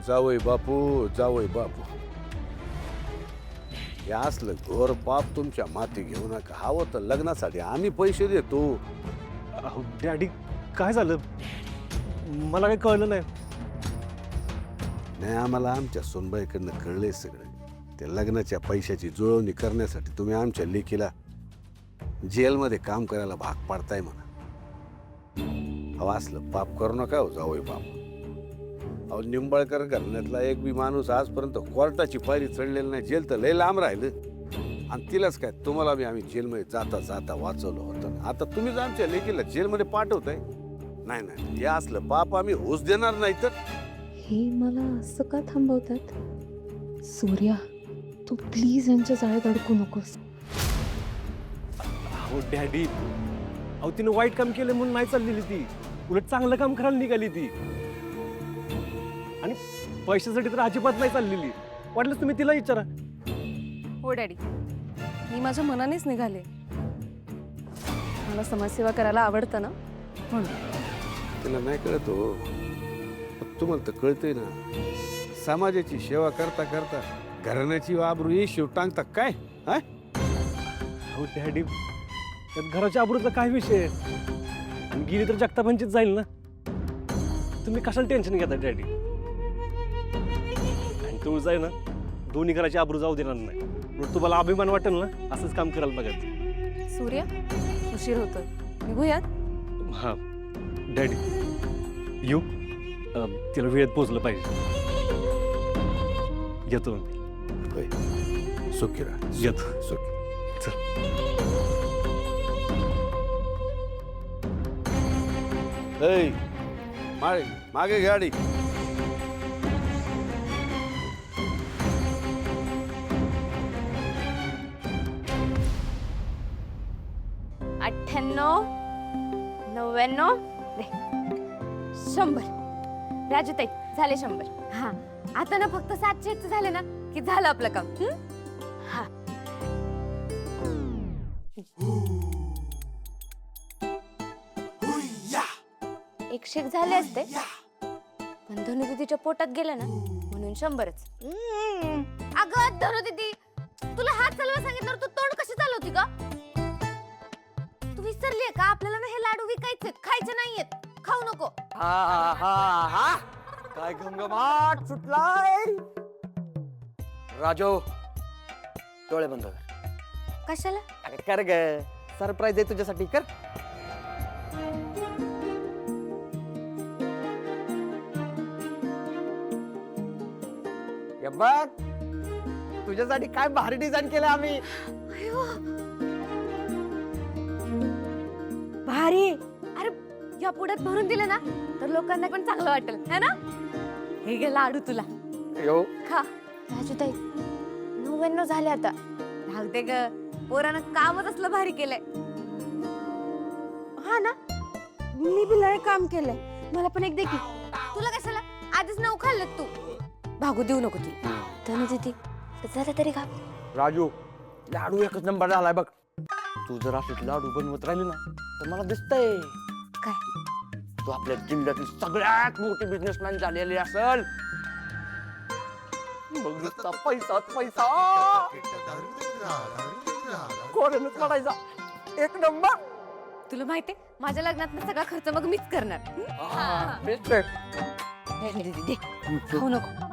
जावई बापू जावई बापू, हे असलं घोर पाप तुमच्या माती घेऊ नका. हवं तर लग्नासाठी आम्ही पैसे देतो. अहो डॅडी, काय झालं? मला काही कळलं नाही. नाही, आम्हाला आमच्या सोनबाईकडनं कळलंय सगळं. त्या लग्नाच्या पैशाची जुळवणी करण्यासाठी तुम्ही आमच्या लेकीला जेलमध्ये काम करायला भाग पाडताय म्हणा. अहो असलं पाप करू नका हो जावई बापू. अहो निंबाळकर घराण्यातला एक बी माणूस आजपर्यंत कोर्टाची पायरी चढलेला नाही. जेल तर लय लांब राहिलं. आणि तिलाच काय, तुम्हाला बी आम्ही जेलमध्ये जाता जाता वाचवलं होतं. आता तुम्हीच आमच्या लेकीला जेलमध्ये पाठवताय. नाही नाही, हे असलं पाप आम्ही होऊच देणार नाही. तर हे मला असं का थांबवतात? सूर्या, तू प्लीज यांच्या जाळ्यात अडकू नकोस. अहो डॅडी, अहो तिनं वाईट काम केलं म्हणून नाही चाललेली ती. उलट चांगलं काम करायला निघाली ती. आणि पैशासाठी तर अजिबात नाही चाललेली. वाटलं तुम्ही तिला विचारा. हो डॅडी, मी माझ्या मनानेच निघाले. मला समाजसेवा करायला आवडतं ना, म्हणून. तिला नाही कळत हो. तुम्हाला तर कळतंय ना. समाजाची सेवा करता करता घराण्याची आबरू ही शिव टांगता काय? हा? अहो डॅडी, त्यात घराच्या आबरूचा काय विषय आहे? आणि गेली तर जगतापांचीच जाईल ना. तुम्ही कशाला टेन्शन घेता डॅडी? आणि तू जाय ना, दोन्ही घराची आबरू जाऊ देणार नाही. मग तुम्हाला अभिमान वाटेल ना, असंच काम करायला बघा. सूर्या, उशीर होतोय, निघूयात. हां डॅडी, येऊ. तिला वेळेत पोचलं पाहिजे. येतो मी. होय. सुखी राहा. येतो. सुखी. चल. ऐ, मागे गाडी. अठ्ठ्याण्णव 99 100. राजूताई झाले 100. हा, आता ना फक्त 700 झाले ना की झालं आपलं काम. हा, एकशे एक झाले असते, पण धनु दीदीच्या पोटात गेलं ना म्हणून 100च. अगं धनु दीदी, तुला हात चालवा सांगितल्यावर तू तोंड कशी चालवती का? तू विसरलीये का आपल्याला ना हे लाडू विकायचे, खायचे नाहीयेत. खाऊ नको. काय घमघमाट सुटलाय. राजो, डोळे बंद कर. कशाला? अरे कर ग, सरप्राईज आहे तुझ्यासाठी. कर. हे बघ, तुझ्यासाठी काय भारी डिझाईन केलं आम्ही. भारी. अरे या पुढ्यात भरून दिलं ना तर लोकांना पण चांगलं वाटेल, है ना? हे घे लाडू तुला. यो, खा. राजूताई 99 झाले आता. राहते ग, पोरानं कामच असलं भारी केलंय. हा ना, मी बी लय काम केलंय. मला पण एक दे की. तुला कशाला? आधीच 9 खाल्लं तू. भागू देऊ नको ती. धनु दीदी जरा तरी खा. राजू, लाडू एकच नंबर झालाय बघ. तू जर असेच लाडू बनवत राहिली ना तर मला दिसतंय काय? तू आपल्या जिल्ह्यातील सगळ्यात मोठी बिझनेसमॅन झालेली असेल. मग नुसता पैसाच पैसा. कोणानच पडायचा. एक नंबर. तुला माहितीये माझ्या लग्नात सगळा खर्च मग मीच करणार. बेस्ट आहे. दे, दे, दे. खाऊ नको.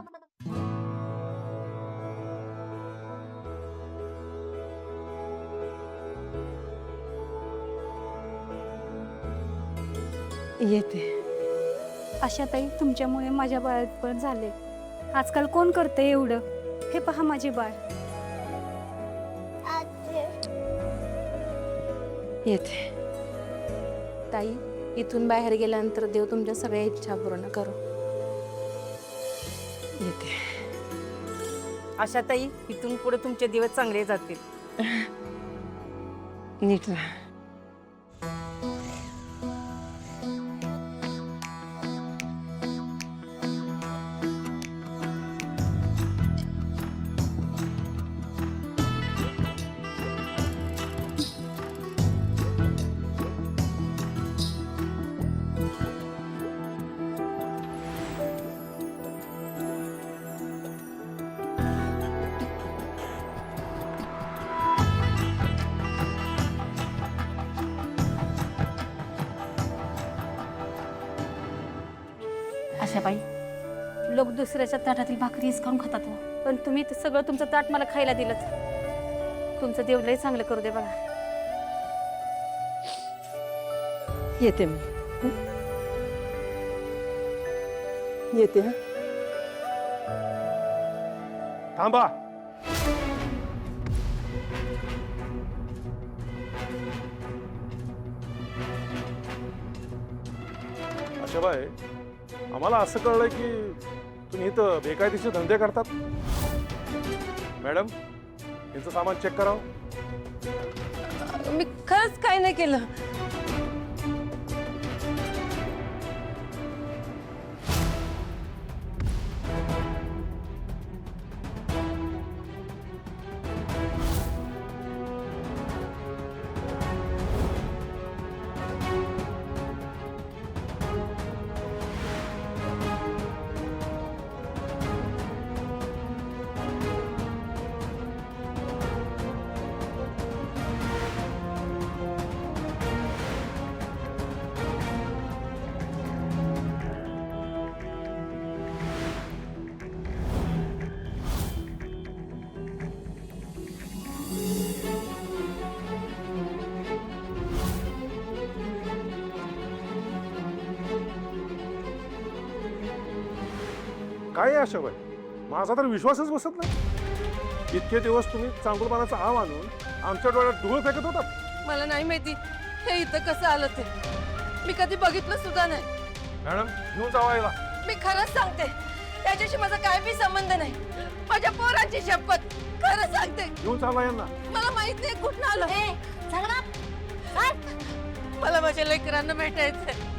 येते. आशाताई, तुमच्यामुळे माझ्या बाळात झाले. आजकाल कोण करते एवढं? हे पहा माझे बाळ. येते. ताई, इथून बाहेर गेल्यानंतर देव तुमच्या सगळ्या इच्छा पूर्ण करो. येते. आशाताई, इथून पुढे तुमचे दिवस चांगले जातील. नीट राहा. अशा बाई लोक दुसऱ्याच्या ताटातील भाकरी हिसकावून खातात ना. पण तुम्ही ते सगळं तुमचं ताट मला खायला दिलं. तुमचं देव लय चांगलं करू दे बघा. येते मी येते हा. थांबा. आशाबाई, आम्हाला असं कळलंय की तुम्ही इथं बेकायदेशीर धंदे करतात. मॅडम, यांचं सामान चेक करावं. मी खरंच काही नाही केलं. काय आहे आशाबाई, माझा तर विश्वासच बसत नाही. इतके दिवस तुम्ही चांगुलपणाचा आव आणून आमच्या डोळ्यात धूळ फेकत होतात. मला नाही माहिती हे इथं कसं आलं ते. मी कधी बघितलं सुद्धा नाही. मॅडम, घेऊन जावा याला. मी खरंच सांगते त्याच्याशी माझा काय बी संबंध नाही. माझ्या पोरांची शपथ खरं सांगते. घेऊन चालला यांना. मला माहित नाही कुठं आलं. मला माझ्या लेकरांना भेटायचंय.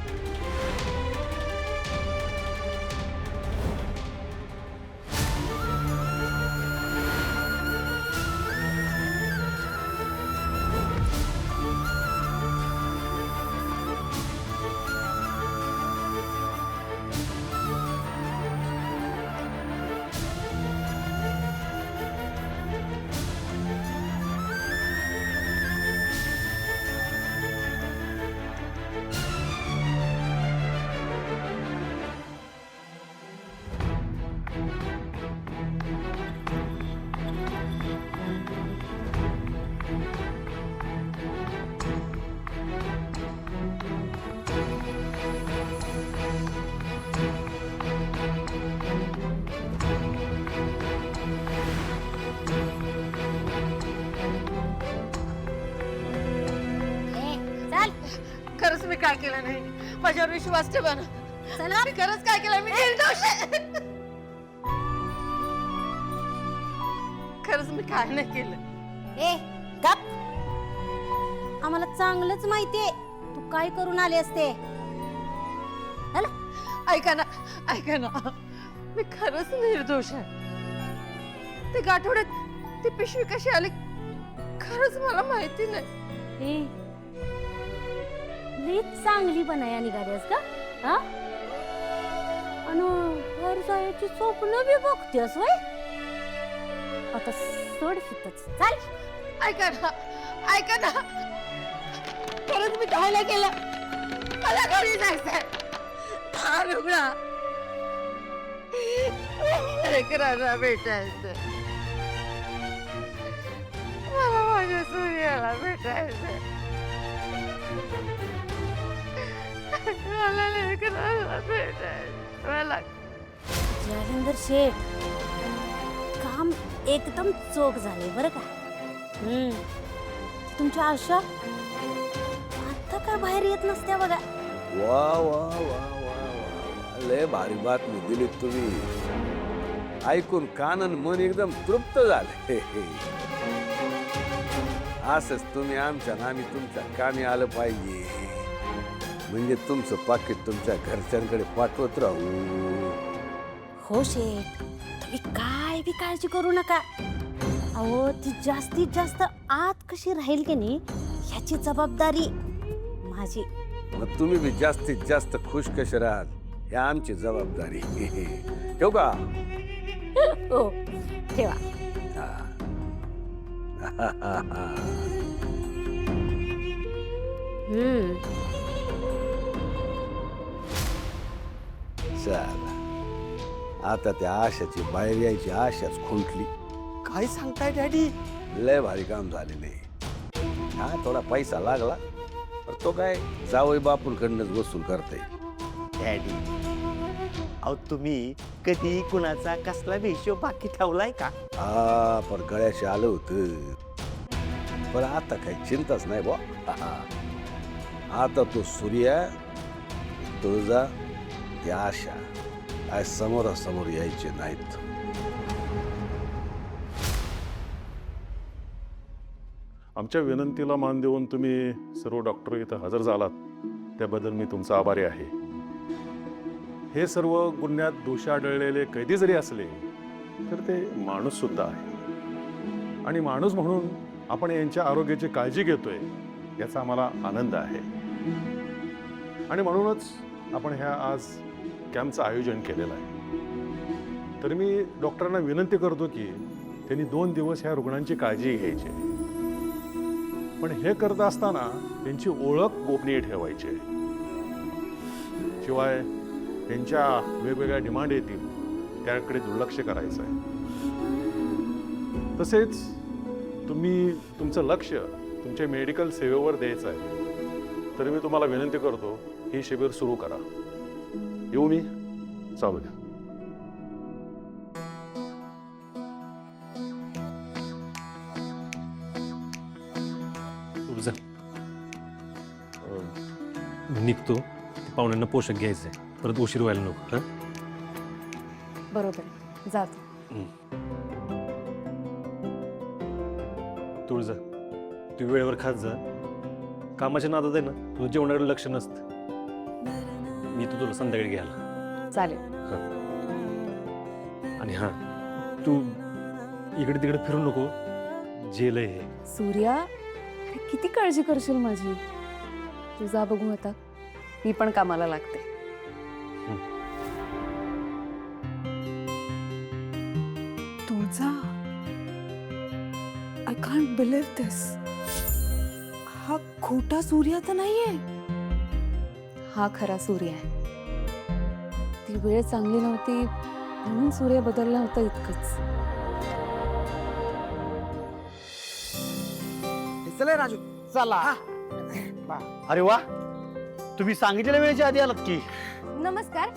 खरंच मी काय केलं नाही. माझ्यावर विश्वास ठेवा ना. मी खरंच काय केलं. मी निर्दोष आहे. खरंच मी काय नाही केलं. ए गप. आम्हाला चांगलंच माहितीये तू काय करून आले असते. ऐका ना, ऐका ना, मी खरंच निर्दोष आहे. ते गाठोड्यात ती पिशवी कशी आली खरंच मला माहिती नाही. लीच चांगली बनाया निघालीस का? हा? अनु वर जायची स्वप्न बी बघतेस वय. आता सोड हितच. चल. ऐका ना, ऐका ना, खरंच मी काय नाही केलं. मला घरी जायचंय. फार उघडा लेकरांना भेटायचं. मला माझ्या सूर्याला भेटायचं. मला लेकरांना भेटायचं. मला जालिंदर शेठ काम एकदम चोख झाले बरं का. तुमच्या आशा आता काय बाहेर येत नसत्या बघा. वा वा वा वा वा, लय भारी बातमी दिली तुम्ही. ऐकून कान आणि मन एकदम तृप्त झाले. असंच तुम्ही आमच्या नामी तुमच्या कामी आलं पाहिजे. म्हणजे तुमचं पाकिट तुमच्या घरच्यांकडे पाठवत राहू. हो शेठ, तुम्ही काय बी काळजी करू नका. अहो ती जास्तीत जास्त आत कशी राहील की नाही ह्याची जबाबदारी माझी. मग तुम्ही बी जास्तीत जास्त खुश कसे राहाल ही आमची जबाबदारी. ठेवू का? हो ठेवा. चला आता त्या आशाची बाहेर यायची आशाच खुंटली. काय सांगताय डॅडी? लय भारी काम झालेलं आहे. हा थोडा पैसा लागला पण तो काय जावई बापूंकडनंच वसूल करता येईल. डॅडी अहो तुम्ही कधी कुणाचा कसला हिशोब बाकी ठेवलाय का? हा पण गळ्याशी आलं होतं. पण आता काही चिंताच नाही बा. आता तो सूर्या तुळजा त्या आशा काय समोरासमोर यायचे नाहीत. आमच्या विनंतीला मान देऊन तुम्ही सर्व डॉक्टर इथं हजर झालात त्याबद्दल मी तुमचा आभारी आहे. हे सर्व गुन्ह्यात दोषी आढळलेले कैदी जरी असले तर ते माणूस सुद्धा आहे आणि माणूस म्हणून आपण यांच्या आरोग्याची काळजी घेतोय याचा आम्हाला आनंद आहे. आणि म्हणूनच आपण ह्या आज कॅम्पचं आयोजन केलेलं आहे. तर मी डॉक्टरांना विनंती करतो की त्यांनी 2 दिवस ह्या रुग्णांची काळजी घ्यायची, पण हे करत असताना त्यांची ओळख गोपनीय ठेवायची आहे. शिवाय त्यांच्या वेगवेगळ्या डिमांड येतील त्याकडे दुर्लक्ष करायचं आहे. तसेच तुम्ही तुमचं लक्ष तुमच्या मेडिकल सेवेवर द्यायचं आहे. तर मी तुम्हाला विनंती करतो हे शिबिर सुरू करा. येऊ मी? चालू द्या. तुझं मी निघतो. पाहुण्यांना पोषक घ्यायचंय, परत उशीर व्हायला नको. हं? बरोबर जातो. तुळजा तू वेळेवर खात जा. कामाच्या नादात आहे ना तुझं जेवणाकडे लक्ष नसतं. मी तू तुला संध्याकाळी घ्यायला. चालेल. आणि हां तू इकडे तिकडे फिरू नको. जेल आहे हे. सूर्या अरे किती काळजी करशील माझी. तू जा बघू आता. मी पण कामाला लागते. तुझा आय कांट बिलीव्ह दिस. हा खोटा सूर्या तर नाहीये. हा खरा सूर्य आहे. ती वेळ चांगली नव्हती म्हणून सूर्य बदलला होता इतकंच. चला राजू चला. अरे वा तुम्ही सांगितलेल्या वेळेच्या आधी आलात की. नमस्कार,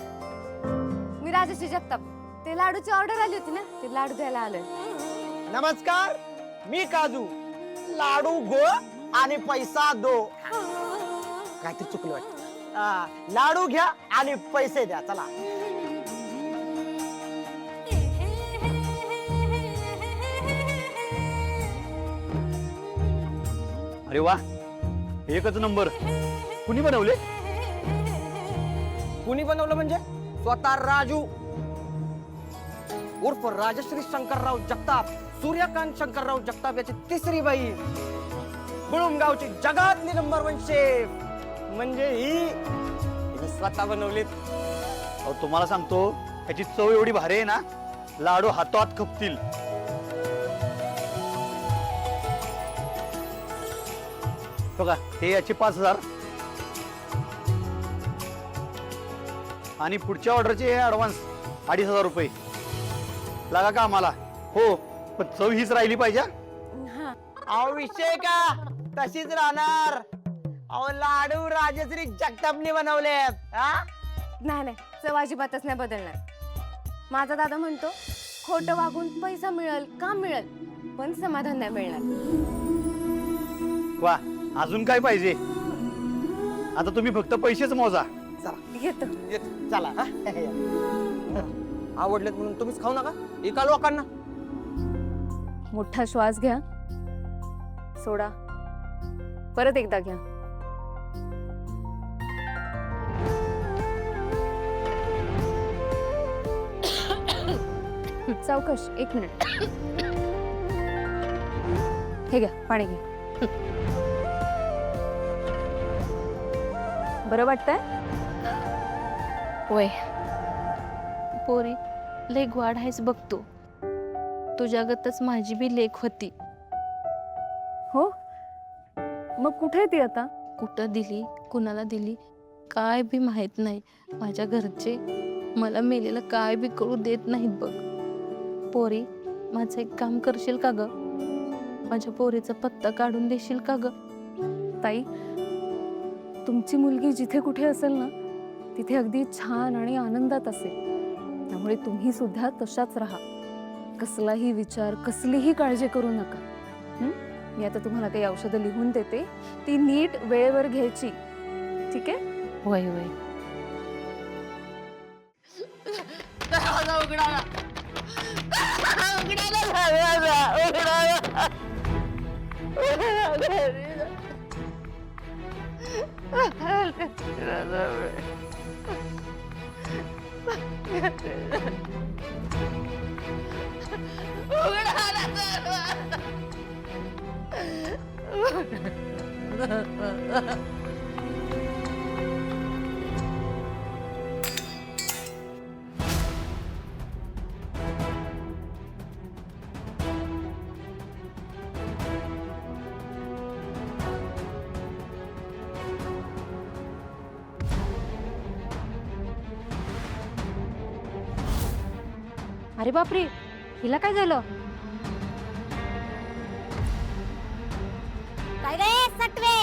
मी राजश्री जगताप. ते लाडूची ऑर्डर आली होती ना, ते लाडू द्यायला आलोय. नमस्कार मी काजू. लाडू गो आणि पैसा दो. काहीतरी चुकलं वाटतं. लाडू घ्या आणि पैसे द्या. चला. अरे वा एकच नंबर. कुणी बनवले? कुणी बनवलं म्हणजे स्वतः राजू उर्फ राजश्री शंकरराव जगताप, सूर्यकांत शंकरराव जगताप याची तिसरी बाई, गुळुमगावची जगातली नंबर 1 शेफ म्हणजे ही स्वतः बनवलीत. अहो तुम्हाला सांगतो त्याची चव एवढी भारी आहे ना, लाडू हातात खपतील. बघा हे याचे 5,000 आणि पुढच्या ऑर्डरचे हे ऍडव्हान्स 2,500 रुपये. लागा का आम्हाला? हो पण चव हीच राहिली पाहिजे. अहो विषय का तशीच राहणार. अहो लाडू राजश्री जगतापने बनवले. नाही नाही, चव अजिबातच नाही बदलणार. माझा दादा म्हणतो खोटं वागून पैसा मिळेल, काम मिळेल, पण समाधान नाही मिळणार. वा अजून काय पाहिजे? आता तुम्ही फक्त पैसेच मोजा. येतो. चला. आवडलेत म्हणून तुम्हीच खाऊ नका, एका लोकांना. मोठा श्वास घ्या, सोडा, परत एकदा घ्या. सावकाश, 1 मिनिट. हे घ्या पाणी घ्या. बरं वाटतंय? होय पोरी लय ग्वाड आहेस बघतो. तुझ्यागतच माझी बी लेक होती. हो मग कुठे आहे ती आता? कुठं दिली, कुणाला दिली काय बी माहित नाही. माझ्या घरचे मला मेलेला काय बी करू देत नाहीत बघ. पोरी, माझं एक काम करशील का ग? माझ्या पोरीचा पत्ता काढून देशील का ग? ताई, तुमची मुलगी जिथे कुठे असेल ना तिथे अगदी छान आणि आनंदात असेल. त्यामुळे तुम्ही सुद्धा तशाच राहा. कसलाही विचार, कसलीही काळजी करू नका. मी आता तुम्हाला काही औषधं लिहून देते, ती नीट वेळेवर घ्यायची. ठीक आहे? वय वय. दरवाजा उघडा ना. उघडा ना दरवाजा, उघडा ना. उघडा घरी जा. उघडा ना दरवाजा. अरे बापरे, हिला काय झालं? काय रे सटवे,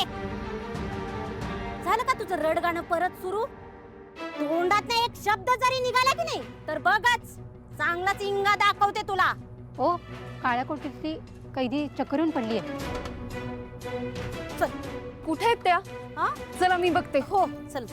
झालं का तुझं रडगाणं परत सुरू? तोंडात नाही एक शब्द जरी निघाला की नाही तर बघच चांगलाच इंगा दाखवते तुला. ओ, काळ्या कोटीतली कैदी चक्कर येऊन पडली आहे. कुठे आहेत त्या? हा? चला मी बघते. हो चल.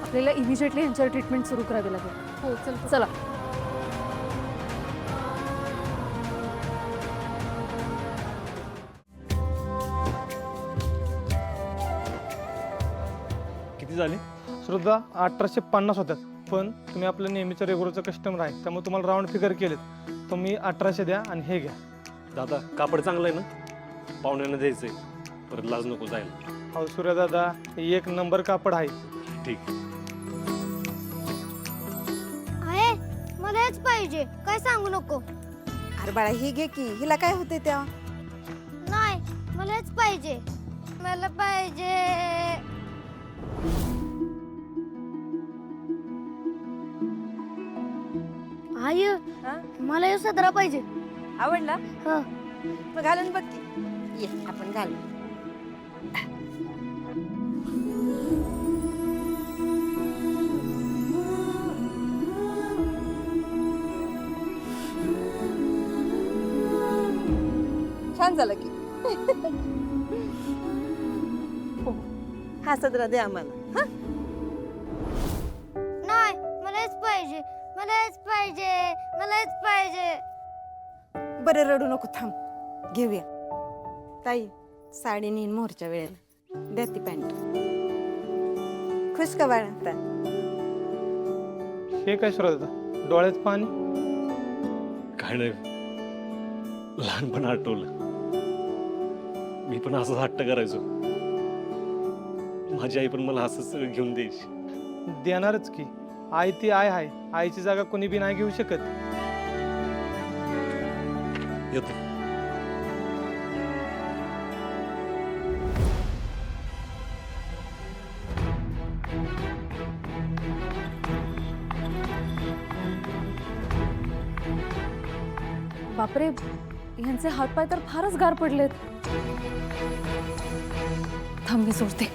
आपल्याला इमिजिएटली यांच्यावर ट्रीटमेंट सुरू करावी लागेल. हो चल. चला. किती झाले? श्रद्धा 1850 होत्यात, पण तुम्ही आपलं नेहमीचं रेग्युलरचं कस्टमर आहे त्यामुळे तुम्हाला राऊंड फिगर केलेत. तुम्ही 1800 द्या आणि हे घ्या. दादा, कापड चांगलं आहे ना? पाहुण्यांना द्यायचंय, परत लाज नको जायला. अहो सूर्यदादा, एक नंबर कापड आहे. ठीक. आहे, मला हेच पाहिजे, काय सांगू नको. अरे बाळा ही घे की, हिला काय होते त्या? नाही, मला हेच पाहिजे. मला पाहिजे. आई, मला हे सदरा पाहिजे. आवडला? हं. मग घालून बघ की. ये आपण घालू. छान झालं की. हा सदरा दे आम्हाला. नाही, मला हेच पाहिजे. मला हेच पाहिजे. मला हेच पाहिजे. बरं रडू नको, थांब घेऊया. ताई, साडी नेईन मोरच्या वेळेला. द्या ती पॅन्ट. खुश का बाळा? हे काय श्रद्धा, डोळ्यात पाणी? काय नाही, लहानपण आठवलं. मी पण असंच हट्ट करायचो. माझी आई पण मला असंच सगळं घेऊन द्यायची. देणारच की. आई ती आय आहे, आईची जागा कोणी बी नाही घेऊ शकत. येतो. बापरे, यांचे हातपाय तर फारच गार पडलेत. थांब, मी सोडते.